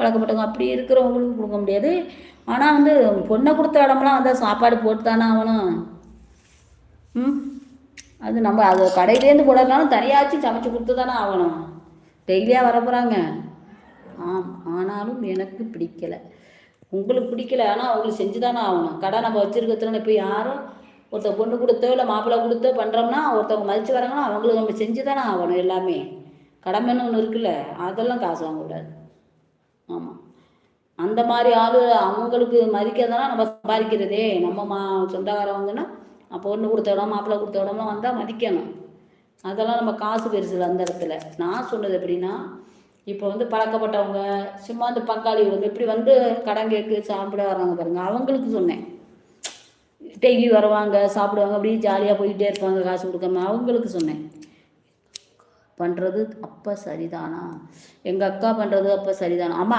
பழக்கப்பட்டவங்க அப்படி இருக்கிறவங்களுக்கு கொடுக்க முடியாது. ஆனால் வந்து பொண்ணை கொடுத்த இடம்லாம் வந்தால் சாப்பாடு போட்டு தானே ஆகணும். அது நம்ம அது கடையிலேருந்து போடனாலும் தனியாச்சும் சமைச்சு கொடுத்து தானே ஆகணும். டெய்லியாக வர போகிறாங்க. ஆனாலும் எனக்கு பிடிக்கலை. உங்களுக்கு பிடிக்கல, ஆனால் அவங்களுக்கு செஞ்சு தானே ஆகணும். கடை நம்ம வச்சுருக்கிறதுல இப்போ யாரும் ஒருத்தர் பொண்ணு கொடுத்தோ இல்லை மாப்பிள்ளை கொடுத்தோ பண்ணுறோம்னா ஒருத்தவங்க மதித்து வராங்கன்னா அவங்களுக்கு நம்ம செஞ்சு தானே ஆகணும். எல்லாமே கடமைன்னு ஒன்று இருக்குல்ல, அதெல்லாம் காசு வாங்கக்கூடாது. ஆமாம், அந்த மாதிரி ஆள் அவங்களுக்கு மதிக்கிறதானா நம்ம சம்பாதிக்கிறதே. நம்ம சொந்தக்காரவங்கன்னா பொண்ணு கொடுத்த இடம் மாப்பிள்ளை கொடுத்த இடம்லாம் வந்தால் மதிக்கணும். அதெல்லாம் நம்ம காசு பெருசு அந்த இடத்துல. நான் சொன்னது எப்படின்னா, இப்போ வந்து பழக்கப்பட்டவங்க சும்மா இந்த பங்காளி எப்படி வந்து கடன் கேட்கு சாப்பிட வர்றாங்க பாருங்க, அவங்களுக்கு சொன்னேன். டெய்லி வருவாங்க சாப்பிடுவாங்க அப்படி ஜாலியாக போய்கிட்டே இருப்பாங்க காசு கொடுக்காம, அவங்களுக்கு சொன்னேன். பண்ணுறது அப்போ சரிதானா, எங்கள் அக்கா பண்ணுறது அப்போ சரிதானா. அம்மா